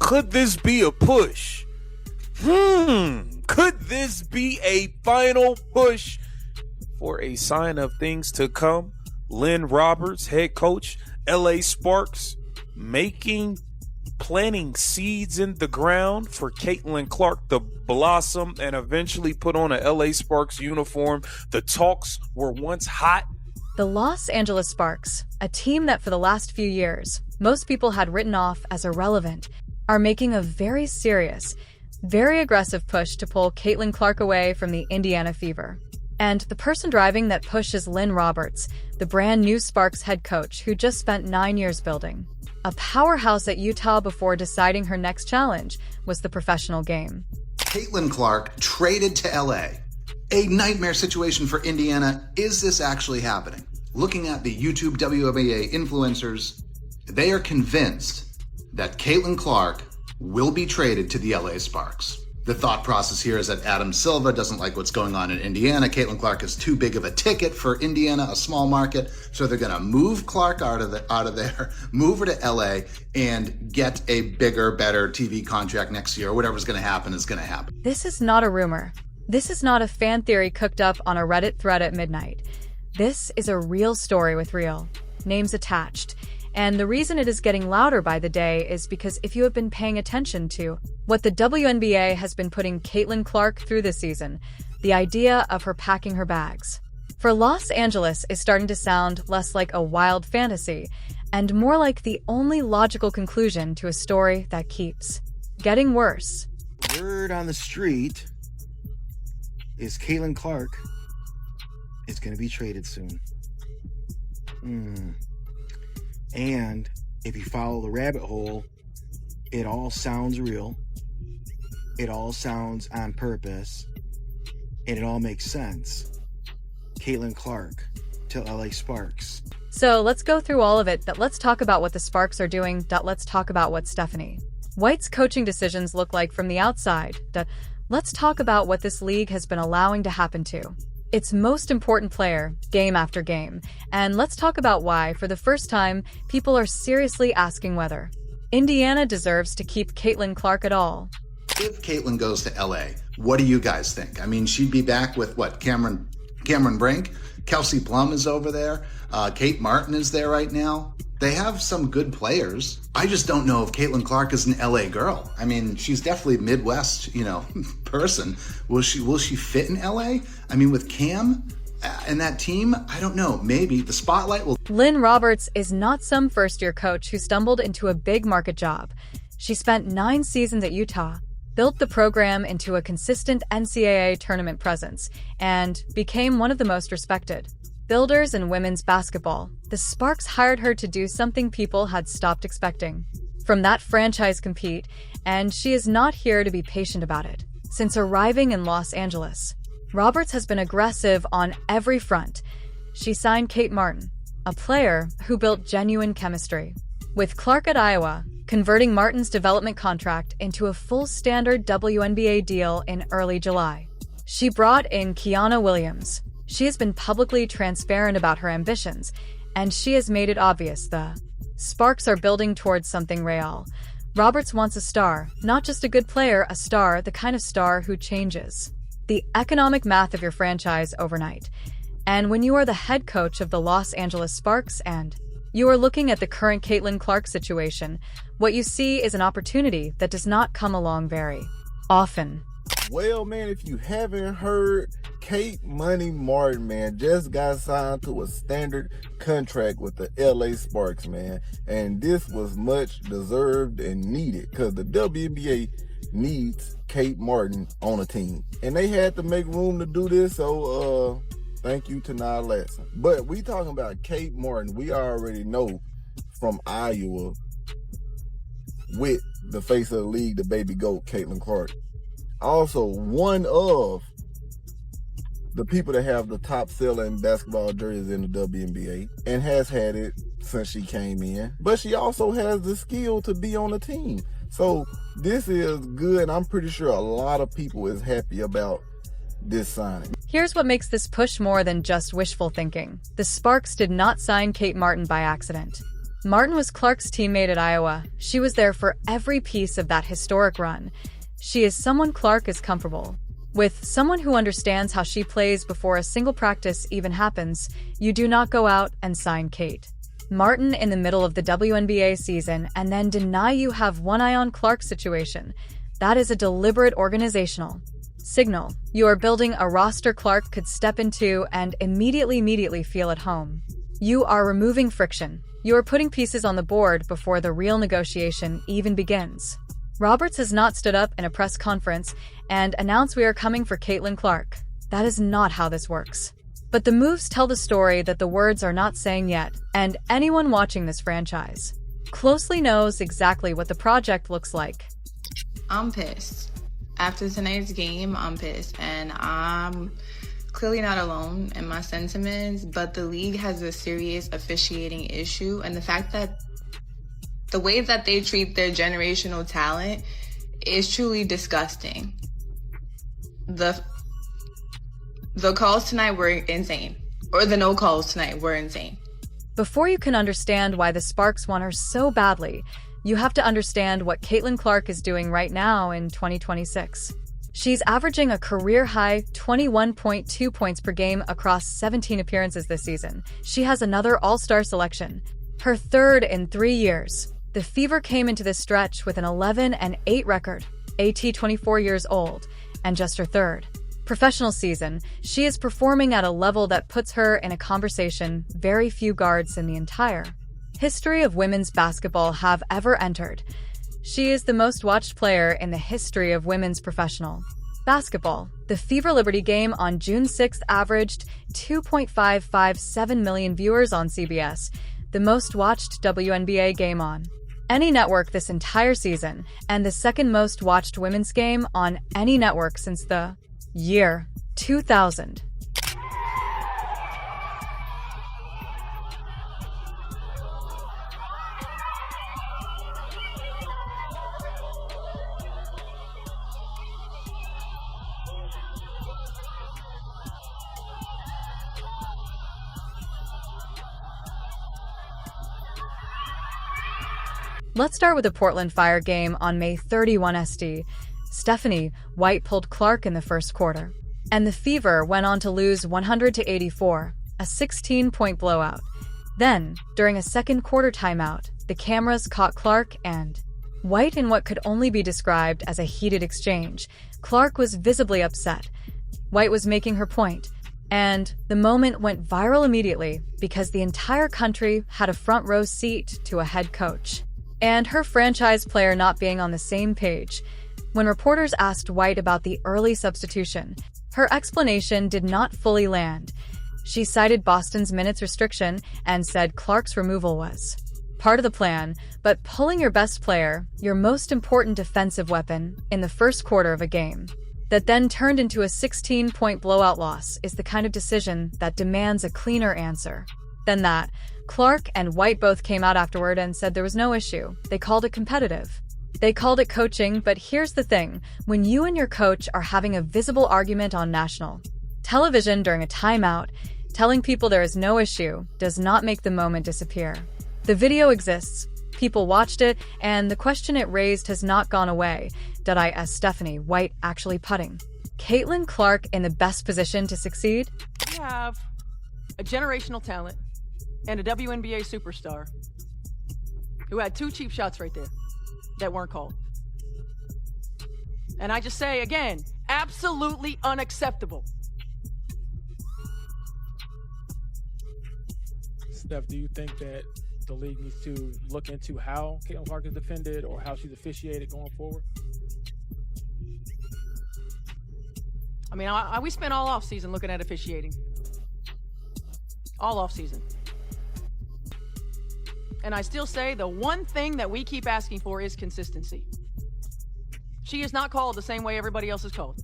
Could this be a push? Could this be a final push for a sign of things to come? Lynne Roberts, head coach, LA Sparks, planting seeds in the ground for Caitlin Clark to blossom and eventually put on a LA Sparks uniform. The talks were once hot. The Los Angeles Sparks, a team that for the last few years most people had written off as irrelevant, are making a very serious, very aggressive push to pull Caitlin Clark away from the Indiana Fever. And the person driving that push is Lynne Roberts, the brand new Sparks head coach who just spent 9 years building a powerhouse at Utah before deciding her next challenge was the professional game. Caitlin Clark traded to LA. A nightmare situation for Indiana. Is this actually happening? Looking at the YouTube WNBA influencers, they are convinced that Caitlin Clark will be traded to the LA Sparks. The thought process here is that Adam Silva doesn't like what's going on in Indiana. Caitlin Clark is too big of a ticket for Indiana, a small market. So they're going to move Clark out of there, move her to LA, and get a bigger, better TV contract next year. Whatever's going to happen is going to happen. This is not a rumor. This is not a fan theory cooked up on a Reddit thread at midnight. This is a real story with real names attached. And the reason it is getting louder by the day is because if you have been paying attention to what the WNBA has been putting Caitlin Clark through this season, the idea of her packing her bags for Los Angeles is starting to sound less like a wild fantasy and more like the only logical conclusion to a story that keeps getting worse. Word on the street is Caitlin Clark is going to be traded soon. And if you follow the rabbit hole, it all sounds real. It all sounds on purpose. And it all makes sense. Caitlin Clark to LA Sparks. So let's go through all of it, but let's talk about what the Sparks are doing. Let's talk about what Stephanie White's coaching decisions look like from the outside. Let's talk about what this league has been allowing to happen to its most important player, game after game. And let's talk about why, for the first time, people are seriously asking whether Indiana deserves to keep Caitlin Clark at all. If Caitlin goes to LA, what do you guys think? I mean, she'd be back with what? Cameron Brink? Kelsey Plum is over there. Kate Martin is there right now. They have some good players. I just don't know if Caitlin Clark is an LA girl. I mean, she's definitely a Midwest, person. Will she fit in LA? I mean, with Cam and that team, I don't know. Maybe the spotlight will. Lynne Roberts is not some first-year coach who stumbled into a big market job. She spent 9 seasons at Utah, built the program into a consistent NCAA tournament presence, and became one of the most respected builders in women's basketball. The Sparks hired her to do something people had stopped expecting from that franchise compete, and she is not here to be patient about it. Since arriving in Los Angeles, Roberts has been aggressive on every front. She signed Kate Martin, a player who built genuine chemistry with Clark at Iowa, converting Martin's development contract into a full standard WNBA deal in early July. She brought in Kiana Williams. She has been publicly transparent about her ambitions, and she has made it obvious the Sparks are building towards something real. Roberts wants a star, not just a good player, a star, the kind of star who changes the economic math of your franchise overnight. And when you are the head coach of the Los Angeles Sparks and you are looking at the current Caitlin Clark situation, what you see is an opportunity that does not come along very often. Well, man, if you haven't heard, Kate Money Martin, man, just got signed to a standard contract with the LA Sparks, man. And this was much deserved and needed because the WNBA needs Kate Martin on a team. And they had to make room to do this, so thank you to Nia Latson. But we talking about Kate Martin. We already know from Iowa with the face of the league, the baby goat, Caitlin Clark. Also, one of the people that have the top selling basketball jerseys in the WNBA and has had it since she came in. But she also has the skill to be on the team. So this is good. I'm pretty sure a lot of people is happy about this signing. Here's what makes this push more than just wishful thinking. The Sparks did not sign Kate Martin by accident. Martin was Clark's teammate at Iowa. She was there for every piece of that historic run. She is someone Clark is comfortable with, someone who understands how she plays before a single practice even happens. You do not go out and sign Kate Martin in the middle of the WNBA season and then deny you have one eye on Clark's situation. That is a deliberate organizational signal. You are building a roster Clark could step into and immediately feel at home. You are removing friction. You are putting pieces on the board before the real negotiation even begins. Roberts has not stood up in a press conference and announced we are coming for Caitlin Clark. That is not how this works. But the moves tell the story that the words are not saying yet, and anyone watching this franchise closely knows exactly what the project looks like. I'm pissed. After tonight's game, I'm pissed, and I'm clearly not alone in my sentiments, but the league has a serious officiating issue, and the fact that the way that they treat their generational talent is truly disgusting. The calls tonight were insane, or the no calls tonight were insane. Before you can understand why the Sparks want her so badly, you have to understand what Caitlin Clark is doing right now in 2026. She's averaging a career-high 21.2 points per game across 17 appearances this season. She has another All-Star selection, her third in 3 years. The Fever came into this stretch with an 11-8 record, AT 24 years old, and just her third professional season. She is performing at a level that puts her in a conversation very few guards in the entire history of women's basketball have ever entered. She is the most watched player in the history of women's professional basketball. The Fever Liberty game on June 6th averaged 2.557 million viewers on CBS, the most watched WNBA game on any network this entire season, and the second most watched women's game on any network since the year 2000. Let's start with the Portland Fire game on May 31 SD. Stephanie White pulled Clark in the first quarter, and the Fever went on to lose 100-84, a 16-point blowout. Then, during a second quarter timeout, the cameras caught Clark and White in what could only be described as a heated exchange. Clark was visibly upset. White was making her point, and the moment went viral immediately because the entire country had a front row seat to a head coach and her franchise player not being on the same page. When reporters asked White about the early substitution, her explanation did not fully land. She cited Boston's minutes restriction and said Clark's removal was part of the plan, but pulling your best player, your most important defensive weapon, in the first quarter of a game that then turned into a 16-point blowout loss is the kind of decision that demands a cleaner answer than that. Clark and White both came out afterward and said there was no issue. They called it competitive. They called it coaching, but here's the thing. When you and your coach are having a visible argument on national television during a timeout, telling people there is no issue does not make the moment disappear. The video exists, people watched it, and the question it raised has not gone away. Did I ask Stephanie White actually putting Caitlin Clark in the best position to succeed? We have a generational talent and a WNBA superstar who had 2 cheap shots right there that weren't called. And I just say again, absolutely unacceptable. Steph, do you think that the league needs to look into how Caitlin Clark is defended or how she's officiated going forward? I mean, we spent all offseason looking at officiating. All offseason. And I still say the one thing that we keep asking for is consistency. She is not called the same way everybody else is called.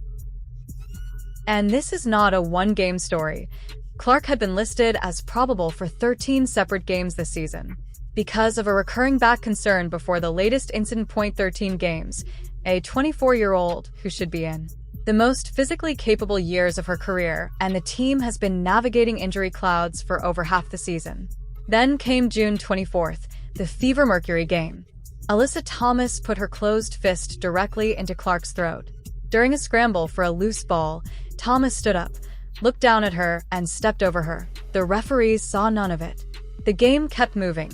And this is not a one-game story. Clark had been listed as probable for 13 separate games this season because of a recurring back concern before the latest incident. 13 games, a 24-year-old who should be in the most physically capable years of her career, and the team has been navigating injury clouds for over half the season. Then came June 24th, the Fever Mercury game. Alyssa Thomas put her closed fist directly into Clark's throat. During a scramble for a loose ball, Thomas stood up, looked down at her, and stepped over her. The referees saw none of it. The game kept moving.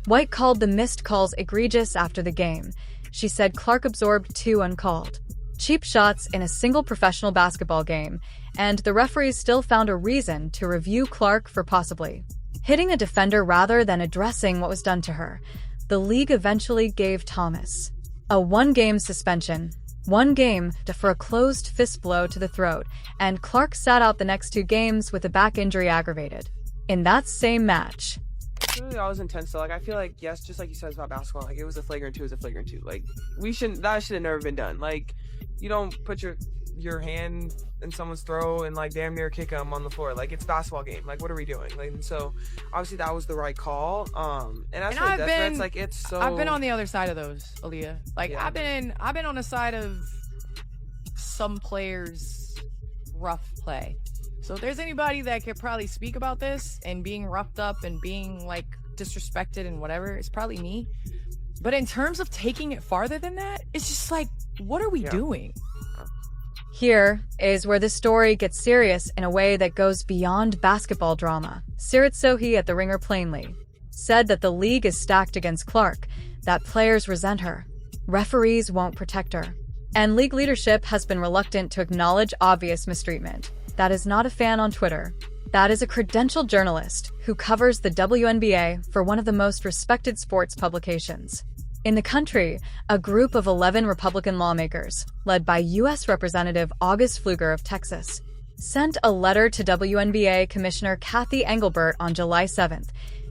White called the missed calls egregious after the game. She said Clark absorbed 2 uncalled cheap shots in a single professional basketball game, and the referees still found a reason to review Clark for possibly hitting a defender rather than addressing what was done to her. The league eventually gave Thomas a 1-game suspension, 1 game for a closed fist blow to the throat, and Clark sat out the next 2 games with a back injury aggravated. In that same match, It's really always intense though. Like, I feel like, yes, just like you said about basketball, like, it was a flagrant 2, it was a flagrant 2. Like, that should have never been done. Like, you don't put your hand in someone's throat and, like, damn near kick them on the floor. Like, it's a basketball game. Like, what are we doing? Like, and so obviously that was the right call. And as for death threats, like, it's so. I've been on the other side of those, Aaliyah. Like, Yeah. I've been on the side of some players' rough play. So if there's anybody that could probably speak about this and being roughed up and being, like, disrespected and whatever, it's probably me. But in terms of taking it farther than that, it's just like, what are we doing? here is where the story gets serious in a way that goes beyond basketball drama. Sirat Sohi at The Ringer plainly said that the league is stacked against Clark, that players resent her, referees won't protect her, and league leadership has been reluctant to acknowledge obvious mistreatment. That is not a fan on Twitter. That is a credentialed journalist who covers the WNBA for one of the most respected sports publications in the country. A group of 11 Republican lawmakers, led by U.S. Representative August Pfluger of Texas, sent a letter to WNBA Commissioner Kathy Engelbert on July 7th,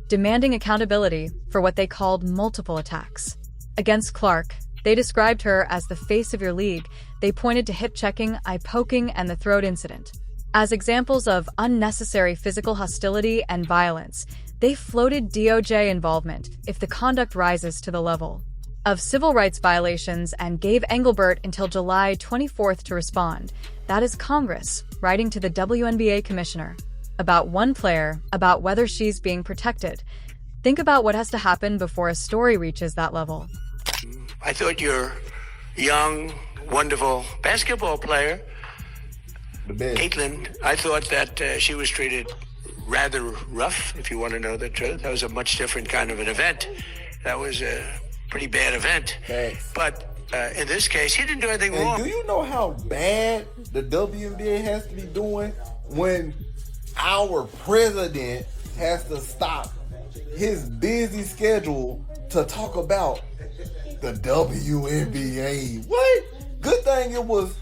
demanding accountability for what they called multiple attacks against Clark. They described her as the face of your league. They pointed to hip-checking, eye-poking, and the throat incident as examples of unnecessary physical hostility and violence. They floated DOJ involvement if the conduct rises to the level of civil rights violations and gave Engelbert until July 24th to respond. That is Congress writing to the WNBA commissioner about one player, about whether she's being protected. Think about what has to happen before a story reaches that level. I thought you're a young, wonderful basketball player. Caitlin, I thought that she was treated rather rough, if you want to know the truth. That was a much different kind of an event. That was a pretty bad event. Thanks. But in this case, he didn't do anything wrong. Do you know how bad the WNBA has to be doing when our president has to stop his busy schedule to talk about the WNBA? What? Good thing it was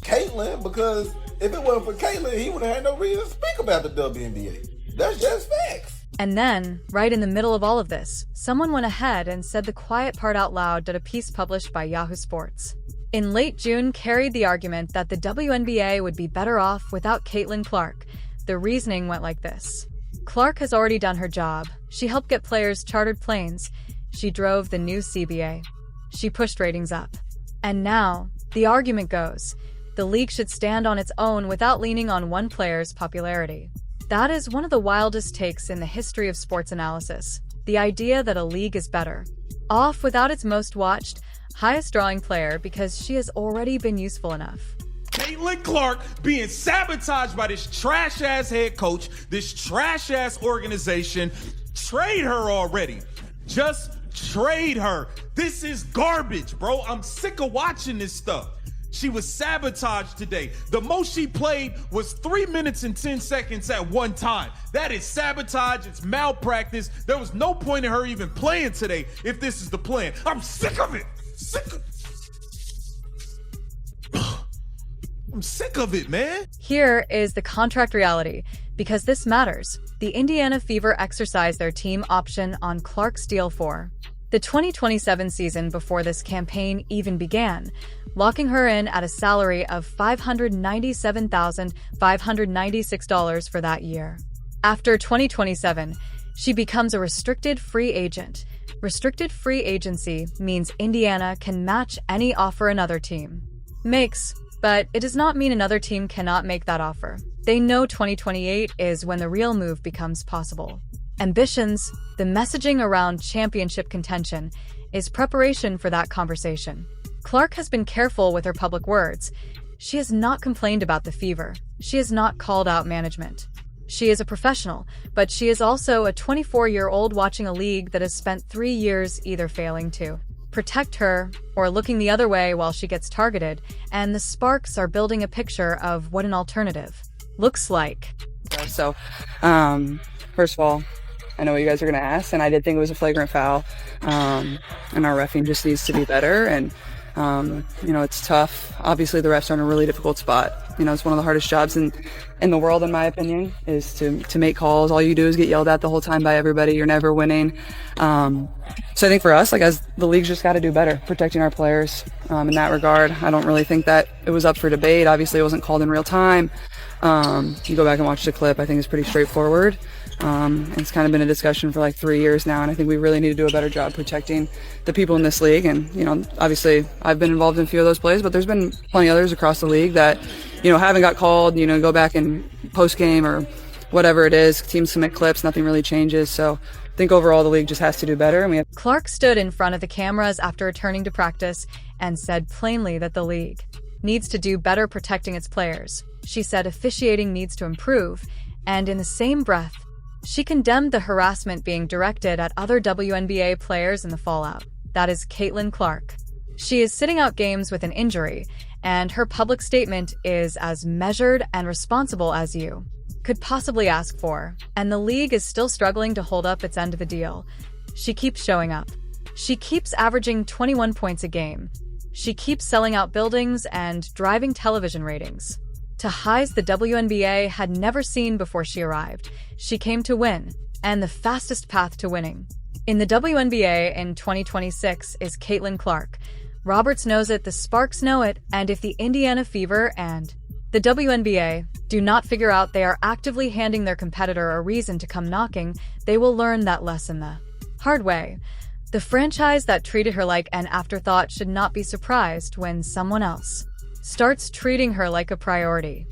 Caitlin, because if it wasn't for Caitlin, he would have had no reason to speak about the WNBA. That's just facts. And then, right in the middle of all of this, someone went ahead and said the quiet part out loud at a piece published by Yahoo Sports. In late June, carried the argument that the WNBA would be better off without Caitlin Clark. The reasoning went like this. Clark has already done her job. She helped get players chartered planes. She drove the new CBA. She pushed ratings up. And now, the argument goes, the league should stand on its own without leaning on one player's popularity. That is one of the wildest takes in the history of sports analysis. The idea that a league is better off without its most watched, highest drawing player because she has already been useful enough. Caitlin Clark being sabotaged by this trash-ass head coach, this trash-ass organization. Trade her already. Just trade her. This is garbage, bro. I'm sick of watching this stuff. She was sabotaged today. The most she played was 3 minutes and 10 seconds at one time. That is sabotage. It's malpractice. There was no point in her even playing today if this is the plan. I'm sick of it. I'm sick of it, man. Here is the contract reality, because this matters. The Indiana Fever exercised their team option on Clark's deal for the 2027 season before this campaign even began, locking her in at a salary of $597,596 for that year. After 2027, she becomes a restricted free agent. Restricted free agency means Indiana can match any offer another team makes, but it does not mean another team cannot make that offer. They know 2028 is when the real move becomes possible. ambitions, the messaging around championship contention is preparation for that conversation. Clark has been careful with her public words. She has not complained about the fever. She has not called out management. She is a professional, but she is also a 24-year-old watching a league that has spent 3 years either failing to protect her or looking the other way while she gets targeted, and the Sparks are building a picture of what an alternative looks like. So, first of all, I know what you guys are going to ask, and I did think it was a flagrant foul, and our reffing just needs to be better, and it's tough. Obviously, the refs are in a really difficult spot. It's one of the hardest jobs in the world, in my opinion, is to make calls. All you do is get yelled at the whole time by everybody. You're never winning. So I think for us, as the league's just got to do better protecting our players in that regard. I don't really think that it was up for debate. Obviously, it wasn't called in real time. You go back and watch the clip, I think it's pretty straightforward. It's kind of been a discussion for 3 years now, and I think we really need to do a better job protecting the people in this league. And, obviously I've been involved in a few of those plays, but there's been plenty others across the league that, haven't got called, go back and post game or whatever it is. Teams submit clips, nothing really changes. So I think overall the league just has to do better. And Clark stood in front of the cameras after returning to practice and said plainly that the league needs to do better protecting its players. She said officiating needs to improve, and in the same breath, she condemned the harassment being directed at other WNBA players in the fallout. That is Caitlin Clark. She is sitting out games with an injury, and her public statement is as measured and responsible as you could possibly ask for, and the league is still struggling to hold up its end of the deal. She keeps showing up. She keeps averaging 21 points a game. She keeps selling out buildings and driving television ratings to highs the WNBA had never seen before she arrived. She came to win, and the fastest path to winning in the WNBA in 2026 is Caitlin Clark. Roberts knows it, the Sparks know it, and if the Indiana Fever and the WNBA do not figure out they are actively handing their competitor a reason to come knocking, they will learn that lesson the hard way. The franchise that treated her like an afterthought should not be surprised when someone else starts treating her like a priority.